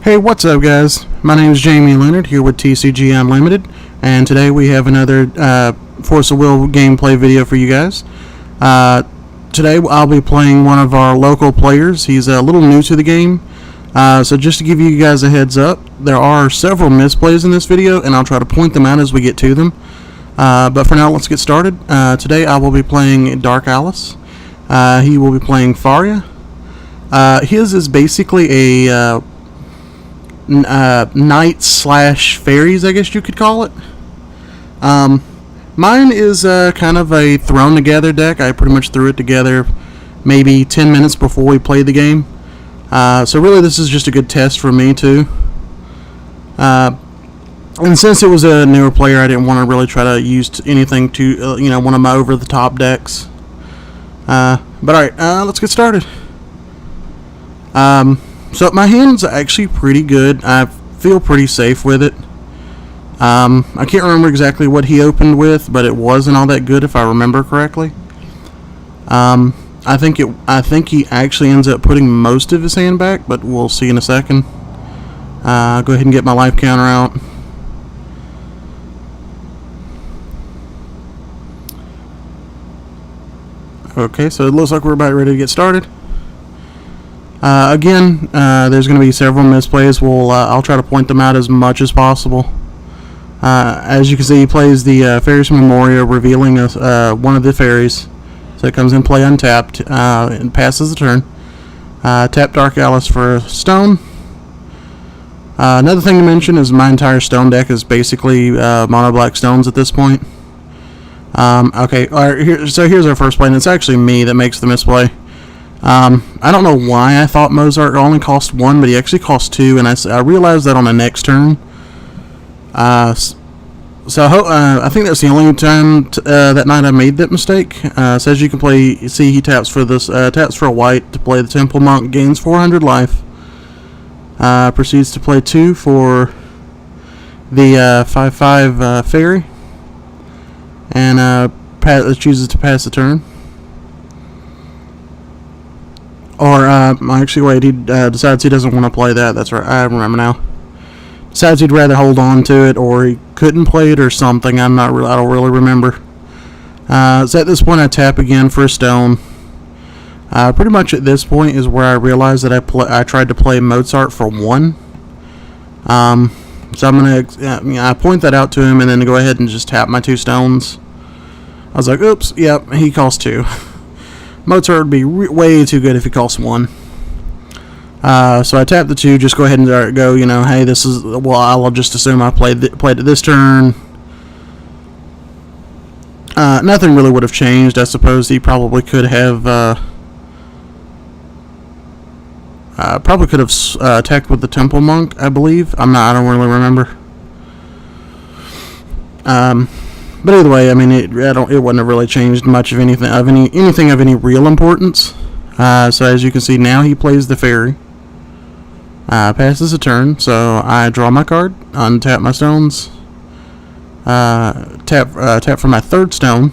Hey, what's up, guys? My name is Jamie Leonard here with TCG Unlimited, and today we have another Force of Will gameplay video for you guys. Today I'll be playing one of our local players. He's a little new to the game, so just to give you guys a heads up, there are several misplays in this video, and I'll try to point them out as we get to them. But for now, let's get started. Today I will be playing Dark Alice. He will be playing Faria. His is basically a knights slash fairies, I guess you could call it. Mine is kind of a thrown together deck. I pretty much threw it together maybe 10 minutes before we played the game. So really this is just a good test for me too. And since it was a newer player, I didn't want to really try to use anything to, one of my over the top decks. But alright, let's get started. So my hand's actually pretty good. I feel pretty safe with it. I can't remember exactly what he opened with, but it wasn't all that good if I remember correctly. I think he actually ends up putting most of his hand back, but we'll see in a second. Go ahead and get my life counter out. Okay, so it looks like we're about ready to get started. Again, there's going to be several misplays. I'll try to point them out as much as possible. As you can see, he plays the Fairies Memoria, revealing one of the fairies. So it comes in play untapped and passes the turn. Tap Dark Alice for stone. Another thing to mention is my entire stone deck is basically mono black stones at this point. Okay, so here's our first play, and it's actually me that makes the misplay. I don't know why I thought Mozart only cost 1, but he actually cost 2, and I realized that on the next turn. I think that's the only time that night I made that mistake. Says you can play. See, he taps for this. Taps for a white to play the Temple Monk. Gains 400 life. Proceeds to play 2 for the 5/5 fairy, and chooses to pass the turn. Or, actually, wait, he decides he doesn't want to play that. That's right, I remember now. Decides he'd rather hold on to it, or he couldn't play it, or something. I don't really remember. So at this point, I tap again for a stone. Pretty much at this point is where I realized that I tried to play Mozart for 1. So I'm gonna, I point that out to him, and then go ahead and just tap my 2 stones. I was like, oops, yep, he costs 2. Mozart would be way too good if he costs 1. So I tap the 2, just go ahead and go, hey, this is, well, I'll just assume I played it this turn. Nothing really would have changed. I suppose he probably could have, attacked with the Temple Monk, I believe. I don't really remember. But either way, I mean, it wouldn't have really changed much of anything of any real importance. So as you can see, now he plays the fairy. Passes a turn, so I draw my card, untap my stones, tap for my 3rd stone.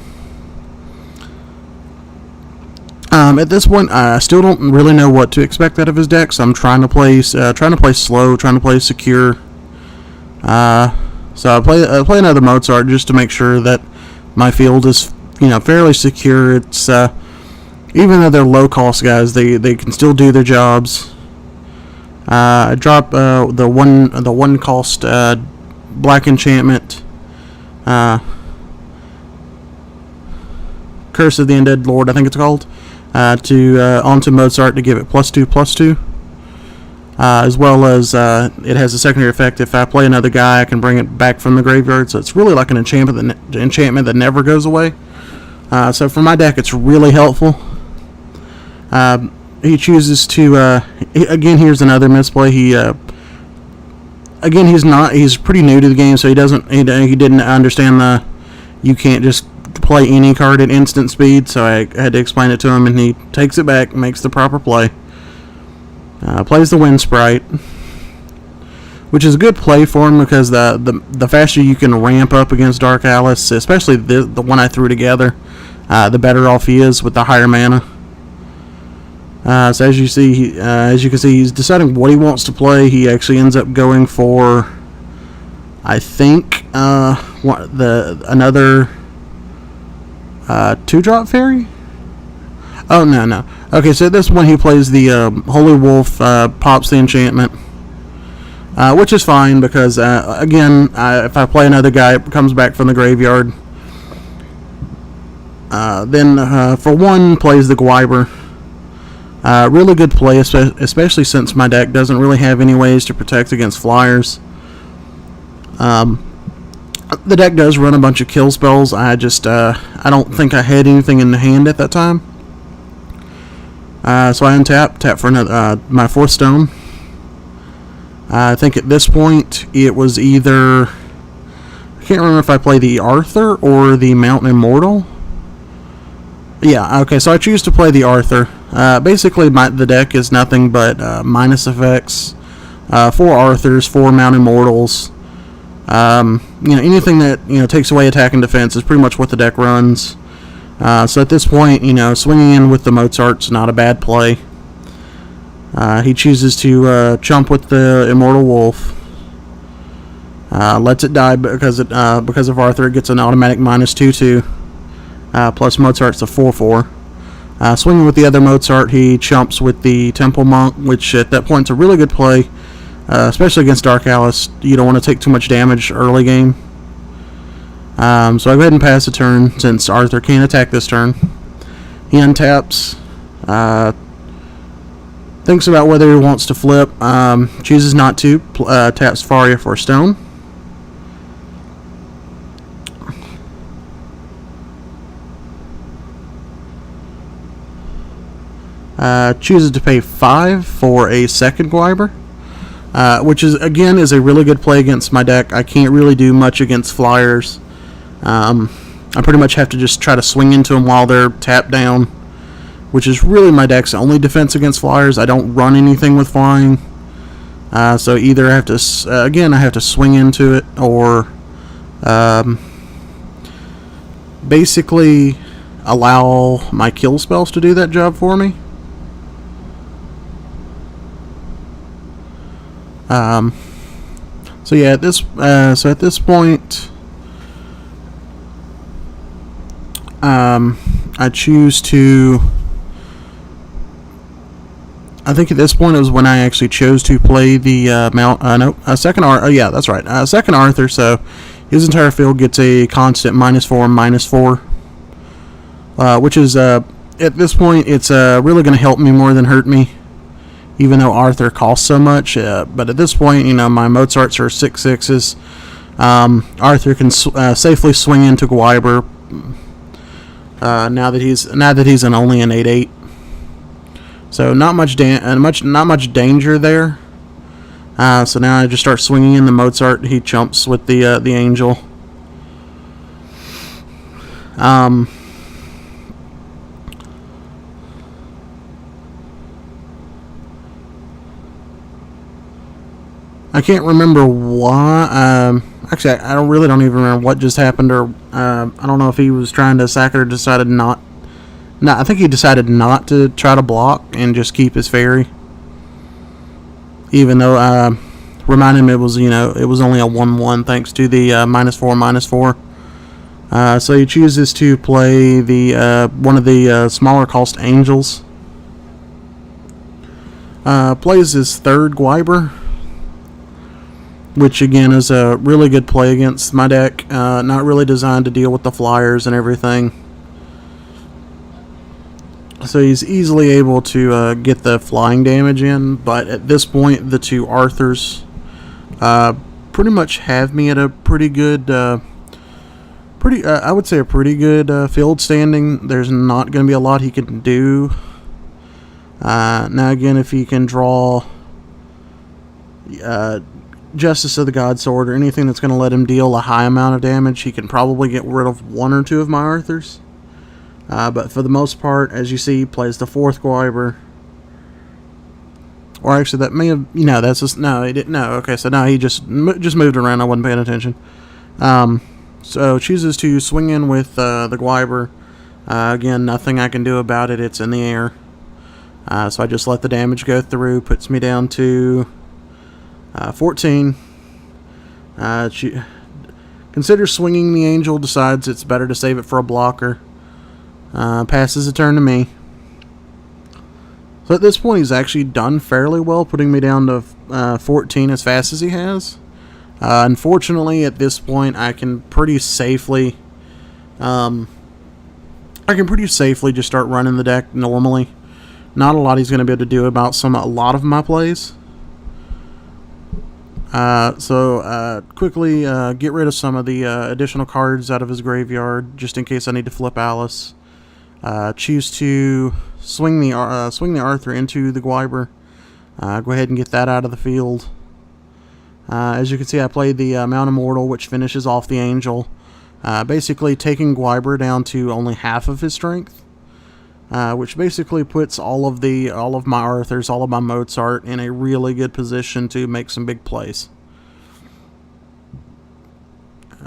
At this point, I still don't really know what to expect out of his deck, so I'm trying to play slow, trying to play secure. So I play another Mozart just to make sure that my field is, fairly secure. It's even though they're low cost guys, they can still do their jobs. I drop the one cost black enchantment, Curse of the Undead Lord, I think it's called, onto Mozart to give it +2/+2. As well as it has a secondary effect. If I play another guy, I can bring it back from the graveyard. So it's really like an enchantment that never goes away. So for my deck, it's really helpful. He chooses to again. Here's another misplay. He's pretty new to the game, so he didn't understand you can't just play any card at instant speed. So I had to explain it to him, and he takes it back, makes the proper play. Plays the Wind Sprite, which is a good play for him because the faster you can ramp up against Dark Alice, especially the one I threw together, the better off he is with the higher mana. So as you see, as you can see, he's deciding what he wants to play. He actually ends up going for, I think, another 2-drop fairy. Oh no. Okay, so at this one he plays the Holy Wolf, pops the enchantment, which is fine because again, if I play another guy, it comes back from the graveyard. Then for one, plays the Gwyber. Really good play, especially since my deck doesn't really have any ways to protect against flyers. The deck does run a bunch of kill spells. I don't think I had anything in the hand at that time. So I tap for another, my 4th stone. I think at this point it was either, I can't remember if I play the Arthur or the Mountain Immortal. Yeah, okay, so I choose to play the Arthur. Basically, the deck is nothing but minus effects, 4 Arthurs, 4 Mountain Immortals. Anything that takes away attack and defense is pretty much what the deck runs. So at this point, swinging in with the Mozart's not a bad play. He chooses to chump with the Immortal Wolf. Lets it die because of Arthur. It gets an automatic -2/2. Plus Mozart's a 4/4. Swinging with the other Mozart, he chumps with the Temple Monk, which at that point is a really good play, especially against Dark Alice. You don't want to take too much damage early game. So I go ahead and pass the turn since Arthur can't attack this turn. He untaps, thinks about whether he wants to flip, chooses not to, taps Faria for a stone. Chooses to pay 5 for a second Gwyber, which is a really good play against my deck. I can't really do much against flyers. I pretty much have to just try to swing into them while they're tapped down, which is really my deck's only defense against flyers. I don't run anything with flying, so either I have to I have to swing into it, or basically allow my kill spells to do that job for me. So yeah, at this point, I choose to. I think at this point it was when I actually chose to play the second Arthur. Yeah, that's right. Second Arthur. So his entire field gets a constant -4/-4, which is at this point it's really going to help me more than hurt me. Even though Arthur costs so much, but at this point, my Mozarts are 6/6s. Arthur can safely swing into Gwyber. Now that he's only an 8/8, so not much danger there. So now I just start swinging in the Mozart. He chumps with the Angel. I can't remember why. Actually, I don't even remember what just happened, or I don't know if he was trying to sack it or decided not. No, I think he decided not to try to block and just keep his fairy. Even though remind him it was only a 1/1 thanks to the -4/-4. So he chooses to play the one of the smaller cost Angels. Plays his 3rd Gwyber, which again is a really good play against my deck. Not really designed to deal with the flyers and everything. So he's easily able to get the flying damage in, but at this point the 2 Arthurs pretty much have me at a pretty good, I would say a pretty good field standing. There's not going to be a lot he can do. Now again, if he can draw Justice of the God Sword or anything that's going to let him deal a high amount of damage, he can probably get rid of 1 or 2 of my Arthurs. But for the most part, as you see, he plays the 4th Gwyber. Or actually, that may have, that's just, no, he didn't, no, okay, so now he just moved around, I wasn't paying attention. So chooses to swing in with the Gwyber. Again, nothing I can do about it, it's in the air. So I just let the damage go through, puts me down to 14. She considers swinging the angel, decides it's better to save it for a blocker. Passes the turn to me. So at this point, he's actually done fairly well, putting me down to 14 as fast as he has. Unfortunately, at this point, I can pretty safely just start running the deck normally. Not a lot he's going to be able to do about a lot of my plays. So quickly get rid of some of the additional cards out of his graveyard, just in case I need to flip Alice. Choose to swing the Arthur into the Gwyber. Go ahead and get that out of the field. As you can see, I played the Mount Immortal, which finishes off the Angel, basically taking Gwyber down to only half of his strength, which basically puts all of my Arthurs, all of my Mozart in a really good position to make some big plays.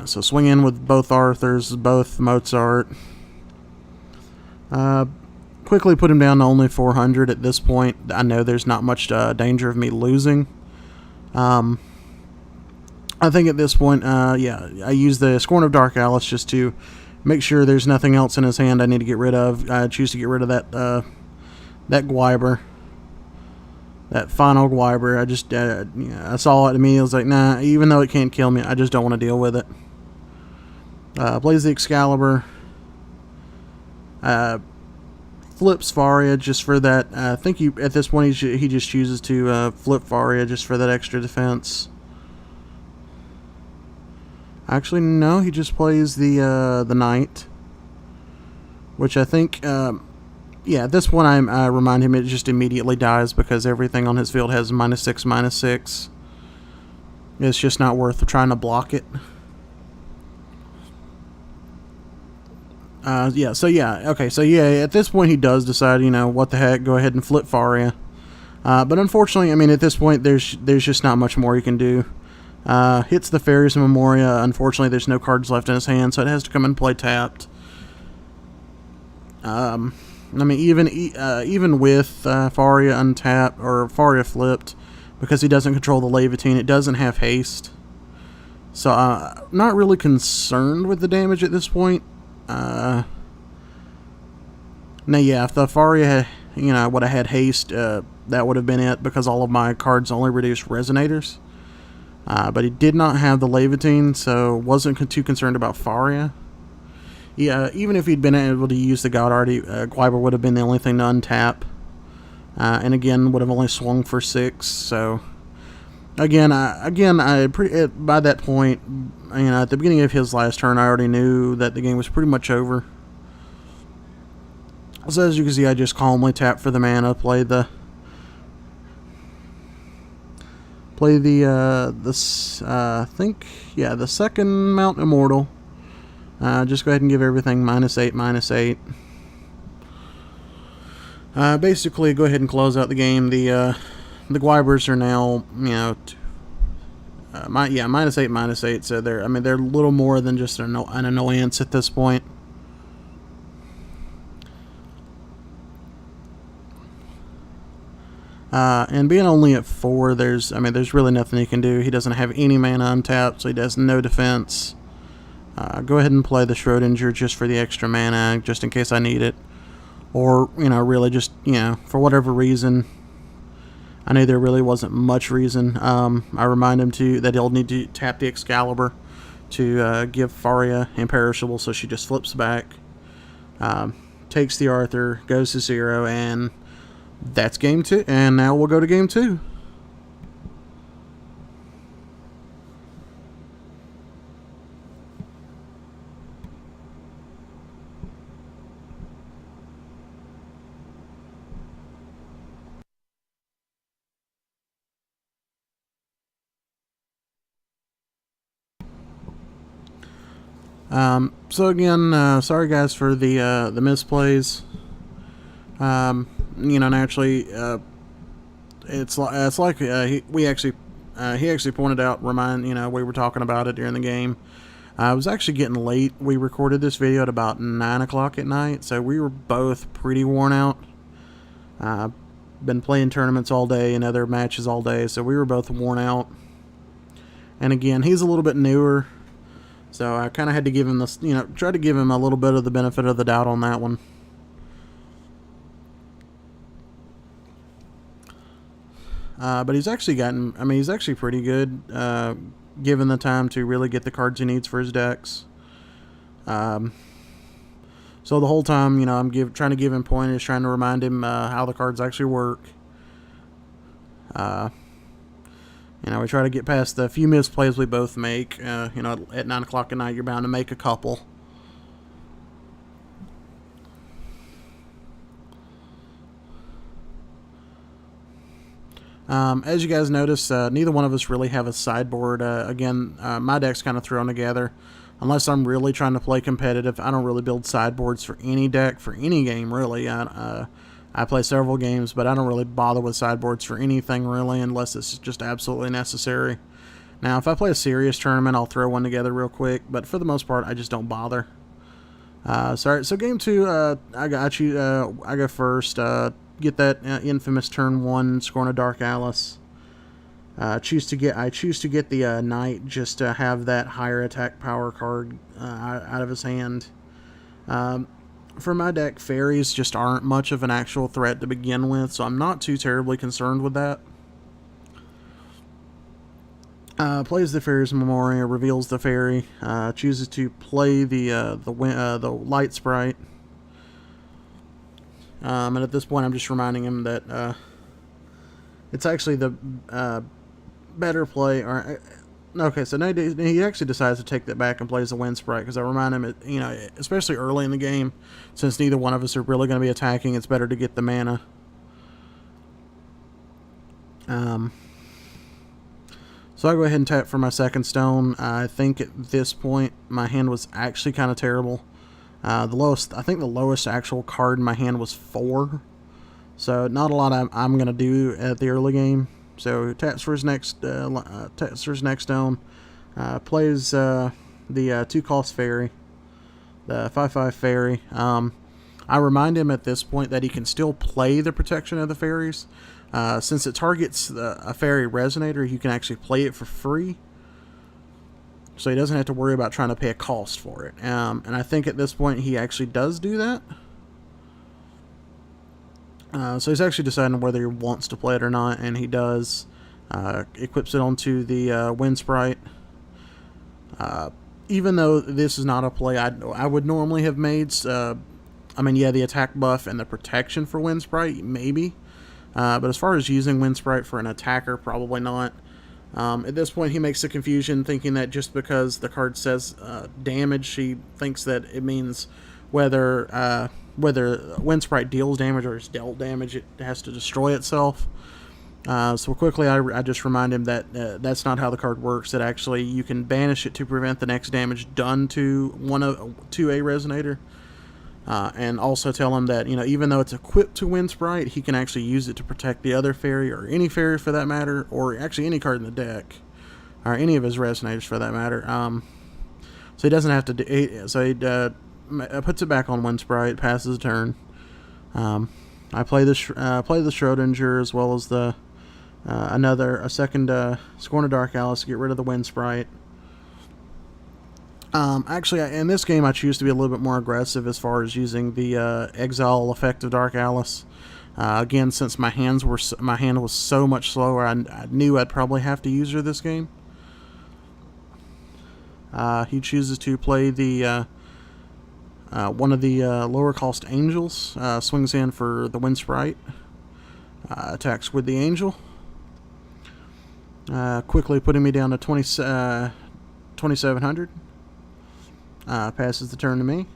So swing in with both Arthurs, both Mozart. Quickly put him down to only 400 at this point. I know there's not much danger of me losing. I think at this point, yeah, I use the Scorn of Dark Alice just to make sure there's nothing else in his hand I need to get rid of. I choose to get rid of that Gwyber, that final Gwyber. I just, I saw it to me. I was like, nah, even though it can't kill me, I just don't want to deal with it. Plays the Excalibur. Flips Faria just for that. I think at this point he just chooses to flip Faria just for that extra defense. Actually, no, he just plays the Knight, which I think, yeah, at this point I remind him it just immediately dies because everything on his field has -6/-6. It's just not worth trying to block it. Yeah, so yeah, okay, so yeah, at this point he does decide, you know, what the heck, go ahead and flip Faria. But unfortunately, I mean, at this point, there's just not much more he can do. Hits the Fairies Memoria. Unfortunately, there's no cards left in his hand, so it has to come and play tapped. I mean, even with Faria untapped, or Faria flipped, because he doesn't control the Levitine, it doesn't have haste. So, not really concerned with the damage at this point. Now, yeah, if the Faria, you know, would have had haste, that would have been it, because all of my cards only reduced Resonators. But he did not have the Levitine, so wasn't too concerned about Faria. Yeah, even if he'd been able to use the Godardi, Gwyber would have been the only thing to untap. And again, would have only swung for 6, so... Again, by that point, you know, at the beginning of his last turn, I already knew that the game was pretty much over. So as you can see, I just calmly tap for the mana, play the second Mount Immortal. Just go ahead and give everything -8/-8. Basically, go ahead and close out the game. The Gwybers are now, you know, -8/-8. So they're a little more than just an annoyance at this point. And being only at 4, there's really nothing he can do. He doesn't have any mana untapped, so he does no defense. Go ahead and play the Schrodinger just for the extra mana, just in case I need it. Or, you know, really just, you know, for whatever reason. I knew there really wasn't much reason. I remind him that he'll need to tap the Excalibur to give Faria Imperishable, so she just flips back. Takes the Arthur, goes to 0, and... that's game 2, and now we'll go to game 2. So again, sorry guys for the misplays. You know, naturally, it's like he actually pointed out, you know, we were talking about it during the game. It was actually getting late. We recorded this video at about 9 o'clock at night, so we were both pretty worn out. Been playing tournaments all day and other matches all day, so we were both worn out. And again, he's a little bit newer, so I kind of had to give him this, try to give him a little bit of the benefit of the doubt on that one. But he's actually he's actually pretty good, given the time to really get the cards he needs for his decks. So the whole time, I'm trying to give him pointers, trying to remind him how the cards actually work. We try to get past the few misplays we both make. At 9 o'clock at night, you're bound to make a couple. As you guys notice, neither one of us really have a sideboard. Again, my deck's kind of thrown together. Unless I'm really trying to play competitive, I don't really build sideboards for any deck, for any game, really. I play several games, but I don't really bother with sideboards for anything, really, unless it's just absolutely necessary. Now, if I play a serious tournament, I'll throw one together real quick, but for the most part, I just don't bother. So game 2, I go first. Get that infamous turn 1 Scorn of Dark Alice. I choose to get the Knight just to have that higher attack power card out of his hand. For my deck, fairies just aren't much of an actual threat to begin with, so I'm not too terribly concerned with that. Plays the Fairy's Memoria, reveals the fairy, chooses to play the Light Sprite. And at this point, I'm just reminding him that it's actually the better play. Okay, so now he actually decides to take that back and plays the Wind Sprite, because I remind him, especially early in the game, since neither one of us are really going to be attacking, it's better to get the mana. So I go ahead and tap for my second stone. I think at this point my hand was actually kind of terrible. I think the lowest actual card in my hand was 4. So not a lot I'm going to do at the early game. So taps for his next stone. Plays the 2-cost fairy, the 5/5 fairy. I remind him at this point that he can still play the protection of the fairies. Since it targets a fairy resonator, you can actually play it for free. So he doesn't have to worry about trying to pay a cost for it. And I think at this point he actually does do that. So he's actually deciding whether he wants to play it or not, and he does. Equips it onto the Wind Sprite. Even though this is not a play I would normally have made, the attack buff and the protection for Wind Sprite, maybe. But as far as using Wind Sprite for an attacker, probably not. At this point, he makes the confusion, thinking that just because the card says damage, he thinks that it means whether Wind Sprite deals damage or is dealt damage, it has to destroy itself. So quickly, I just remind him that that's not how the card works. That actually you can banish it to prevent the next damage done to a resonator. And also tell him that, even though it's equipped to Wind Sprite, he can actually use it to protect the other fairy, or any fairy for that matter, or actually any card in the deck, or any of his resonators for that matter. So he doesn't have to he puts it back on Wind Sprite, passes the turn. I play the Schrodinger, as well as a second Scorn of Dark Alice to get rid of the Wind Sprite. Actually, in this game, I choose to be a little bit more aggressive as far as using the exile effect of Dark Alice. Again, since my hand was so much slower, I knew I'd probably have to use her this game. He chooses to play the one of the lower cost angels. Swings in for the Wind Sprite. Attacks with the angel. Quickly putting me down to 2,700. Passes the turn to me.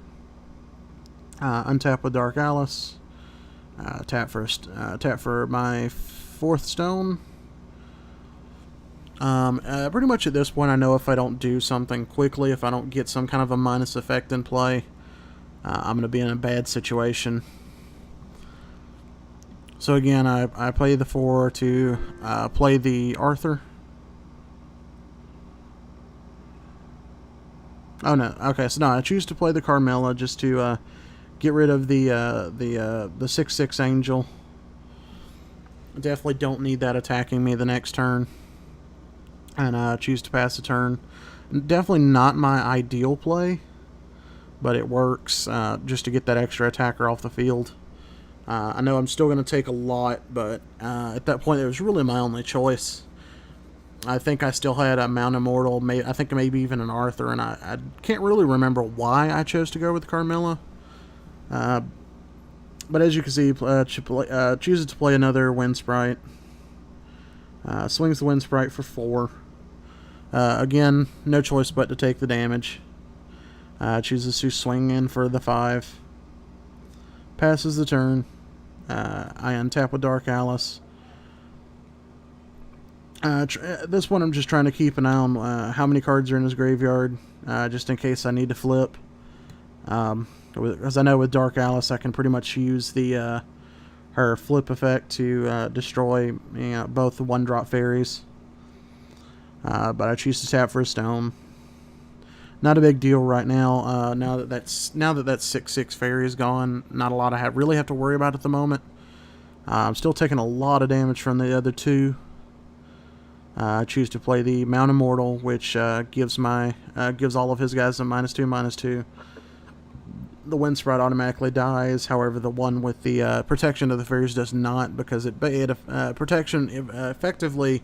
Untap with Dark Alice. Tap for my 4th stone. Pretty much at this point, I know if I don't do something quickly, if I don't get some kind of a minus effect in play, I'm going to be in a bad situation. So again, I play the 4 to play the Arthur. Oh no, okay, so no, I choose to play the Carmilla just to get rid of the 6/6 angel. Definitely don't need that attacking me the next turn. And choose to pass the turn. Definitely not my ideal play, but it works just to get that extra attacker off the field. I know I'm still going to take a lot, but at that point it was really my only choice. I think I still had a Mount Immortal, I think maybe even an Arthur, and I can't really remember why I chose to go with Carmilla. But as you can see, chooses to play another Wind Sprite. Swings the Wind Sprite for 4. Again, no choice but to take the damage. Chooses to swing in for the 5. Passes the turn. I untap with Dark Alice. This one I'm just trying to keep an eye on how many cards are in his graveyard, just in case I need to flip. As I know with Dark Alice, I can pretty much use the her flip effect to destroy both the 1-drop fairies. But I choose to tap for a stone. Not a big deal right now. Now that that 6/6 fairy is gone, not a lot I really have to worry about at the moment. I'm still taking a lot of damage from the other 2. I choose to play the Mount Immortal, which gives all of his guys a -2/-2. The Wind Sprite automatically dies. However, the one with the protection of the fairies does not, because protection effectively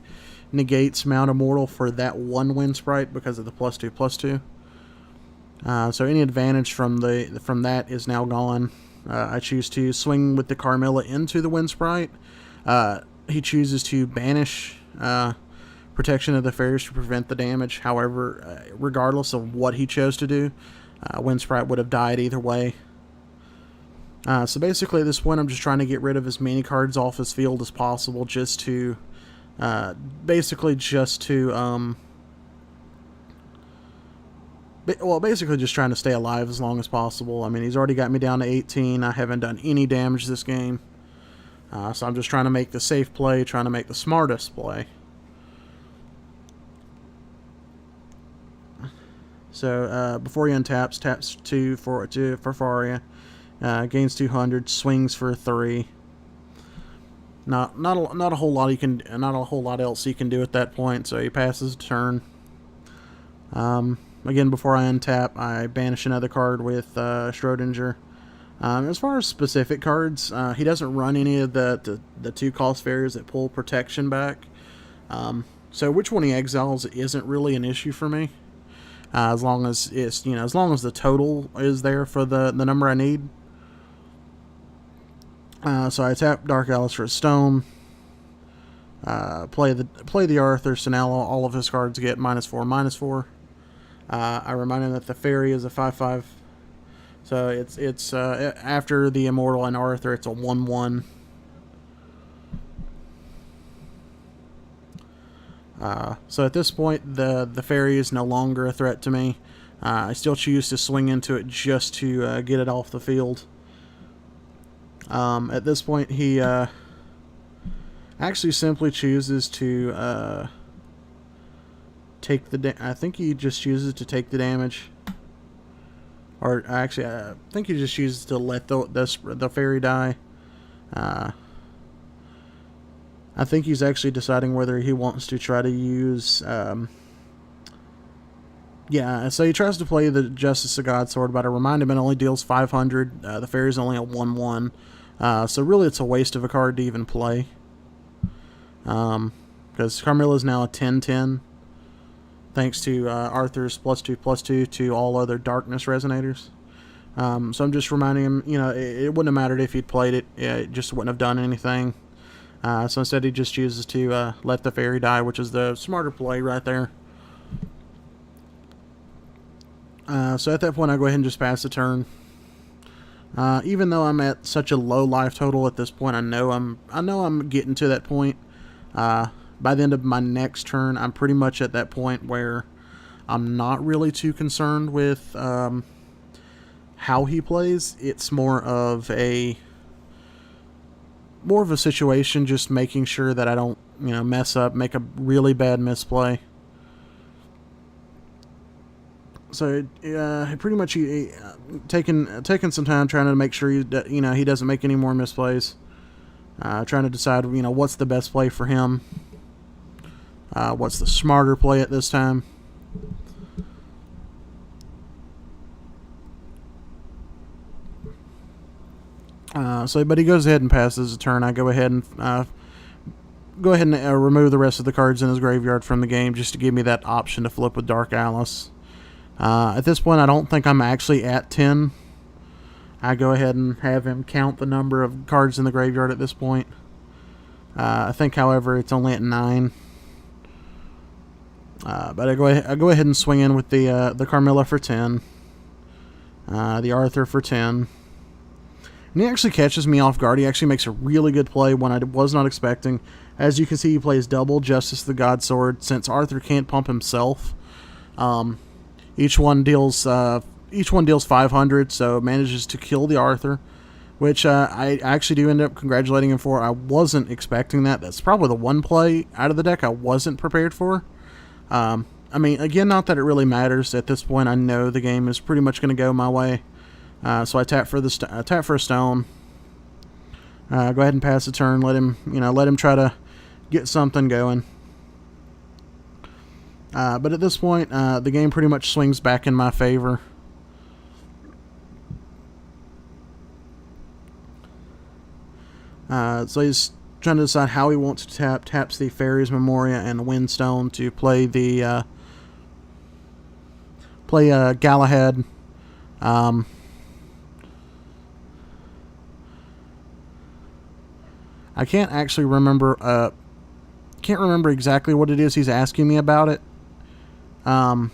negates Mount Immortal for that one Wind Sprite because of the +2/+2. So any advantage from that is now gone. I choose to swing with the Carmilla into the Wind Sprite. He chooses to banish protection of the fairies to prevent the damage. However, regardless of what he chose to do, Wind Sprite would have died either way. So basically at this point I'm just trying to get rid of as many cards off his field as possible, just to basically just trying to stay alive as long as possible. I mean, he's already got me down to 18. I haven't done any damage this game. So I'm just trying to make the safe play, trying to make the smartest play. So before he untaps, taps 2 for Faria, gains 200, swings for 3. Not a whole lot else he can do at that point. So he passes the turn. Again, before I untap, I banish another card with Schrodinger. As far as specific cards, he doesn't run any of the 2-cost fairies that pull protection back. So which one he exiles isn't really an issue for me. As long as the total is there for the number I need. So I tap Dark Alice for a stone. Play the Arthur, so now all of his cards get -4/-4. I remind him that the fairy is a 5/5. So it's after the Immortal and Arthur, it's a 1/1. So at this point, the fairy is no longer a threat to me. I still choose to swing into it just to get it off the field. At this point, he actually simply chooses to take I think he just chooses to take the damage. Or actually, I think he just chooses to let the fairy die. I think he's actually deciding whether he wants to try to use... yeah, so he tries to play the Justice of Godsword, but I remind him it only deals 500. The fairy's only a 1/1. So really it's a waste of a card to even play. Because Carmilla's now a 10/10. Thanks to Arthur's +2/+2 to all other darkness resonators. So I'm just reminding him, it wouldn't have mattered if he'd played it. It just wouldn't have done anything. So instead he just chooses to let the fairy die, which is the smarter play right there. So at that point I go ahead and just pass the turn. Even though I'm at such a low life total at this point, I know I'm getting to that point. By the end of my next turn, I'm pretty much at that point where I'm not really too concerned with how he plays. It's more of a situation just making sure that I don't mess up, make a really bad misplay. So pretty much taking some time trying to make sure he doesn't make any more misplays. Trying to decide, what's the best play for him. What's the smarter play at this time. But he goes ahead and passes a turn. I go ahead and remove the rest of the cards in his graveyard from the game just to give me that option to flip with Dark Alice. At this point, I don't think I'm actually at 10. I go ahead and have him count the number of cards in the graveyard at this point. I think, however, it's only at 9. But I go ahead and swing in with the Carmilla for 10, the Arthur for 10. And he actually catches me off guard. He actually makes a really good play when I was not expecting. As you can see, he plays double Justice the God Sword. Since Arthur can't pump himself, each one deals 500, so manages to kill the Arthur, which I actually do end up congratulating him for. I wasn't expecting that. That's probably the one play out of the deck I wasn't prepared for. I mean, again, not that it really matters. At this point, I know the game is pretty much going to go my way. So I tap for a stone. Go ahead and pass the turn. Let him try to get something going. But at this point, the game pretty much swings back in my favor. So he's trying to decide how he wants to tap. Taps the Fairies Memoria and the Windstone to play the Galahad. I can't actually remember. Can't remember exactly what it is he's asking me about it. I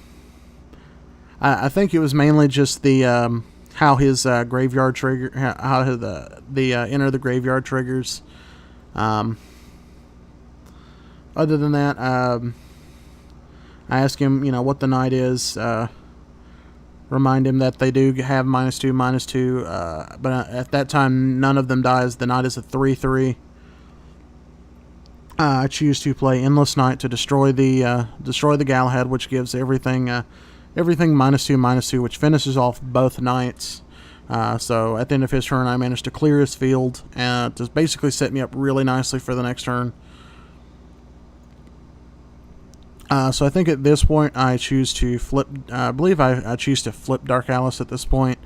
think it was mainly just the how his graveyard trigger, how the enter the graveyard triggers. Other than that, I ask him, what the knight is. Remind him that they do have -2/-2, but at that time none of them dies. The knight is a 3/3. I choose to play Endless Night to destroy the Galahad, which gives everything -2/-2, which finishes off both knights. So at the end of his turn, I managed to clear his field and to basically set me up really nicely for the next turn. So I think at this point I choose to flip. I believe I choose to flip Dark Alice at this point.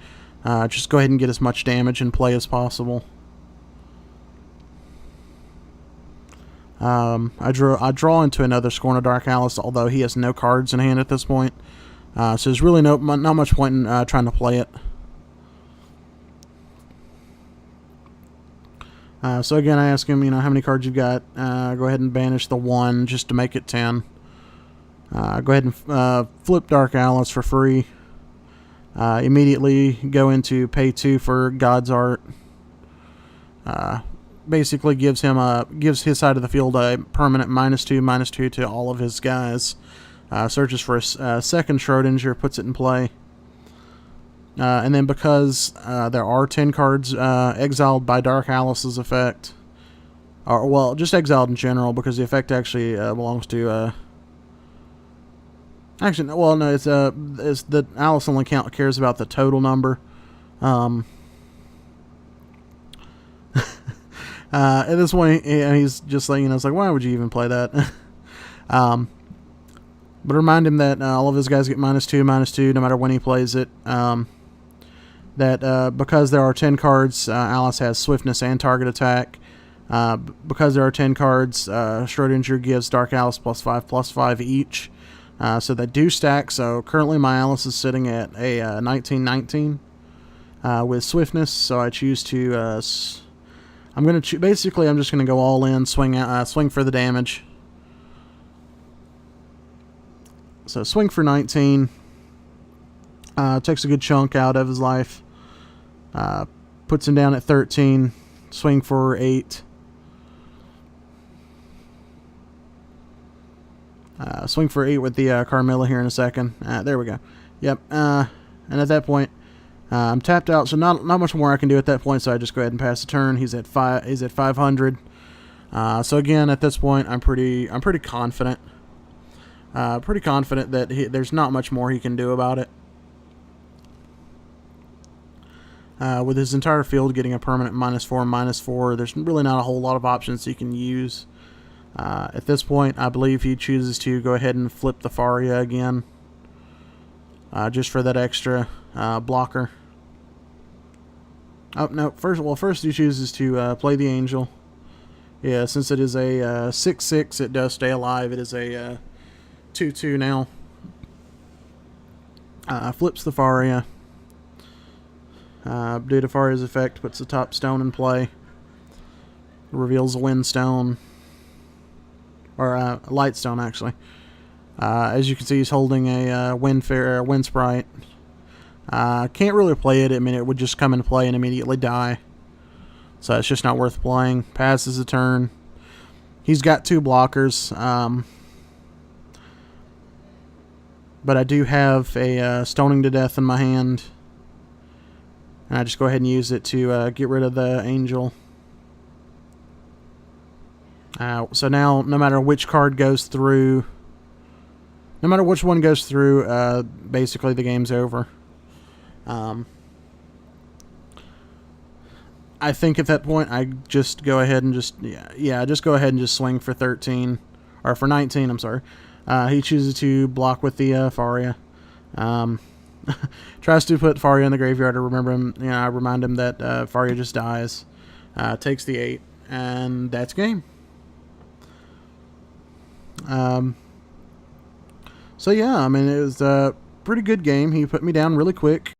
Just go ahead and get as much damage in play as possible. I draw into another Scorn of Dark Alice, although he has no cards in hand at this point. So there's really not much point in trying to play it. So again, I ask him, how many cards you've got. Go ahead and banish the 1 just to make it 10. Go ahead and flip Dark Alice for free. Immediately go into pay 2 for God's Art. Basically gives his side of the field a permanent -2/-2 to all of his guys. Searches for a second Schrodinger, puts it in play. And then because there are 10 cards exiled by Dark Alice's effect, or well, just exiled in general, because the effect actually belongs to actually, well, no, it's the Alice only cares about the total number. At this point, he's just like, it's like, why would you even play that? But remind him that all of his guys get -2/-2 no matter when he plays it. That because there are 10 cards, Alice has swiftness and target attack. Because there are 10 cards, Schrodinger gives Dark Alice +5/+5 each. So they do stack. So currently my Alice is sitting at a 19/19 with swiftness. So I choose to. Basically, I'm just gonna go all in, swing for the damage. So swing for 19. Takes a good chunk out of his life. Puts him down at 13. Swing for 8. Swing for 8 with the Carmilla here in a second. There we go. Yep. And at that point, I'm tapped out, so not much more I can do at that point. So I just go ahead and pass the turn. He's at 500. So again, at this point, I'm pretty confident. Pretty confident that there's not much more he can do about it. With his entire field getting a permanent -4, -4, there's really not a whole lot of options he can use. At this point, I believe he chooses to go ahead and flip the Faria again, just for that extra blocker. Oh no! First he chooses to play the Angel. Yeah, since it is a 6/6, it does stay alive. It is a 2/2 now. Flips the Faria. Due to Faria's effect, puts the top stone in play. Reveals a wind stone. Or a light stone, actually. As you can see, he's holding a wind sprite. Can't really play it. I mean, it would just come into play and immediately die. So it's just not worth playing. Passes a turn. He's got 2 blockers. But I do have a stoning to death in my hand. And I just go ahead and use it to get rid of the Angel. So now, no matter which card goes through, no matter which one goes through, basically the game's over. I think at that point, I just go ahead and just go ahead and just swing for 13, or for 19. I'm sorry. He chooses to block with the Faria. Tries to put Faria in the graveyard to remember him. I remind him that Faria just dies. Takes the 8, and that's game. So yeah, I mean, it was a pretty good game. He put me down really quick.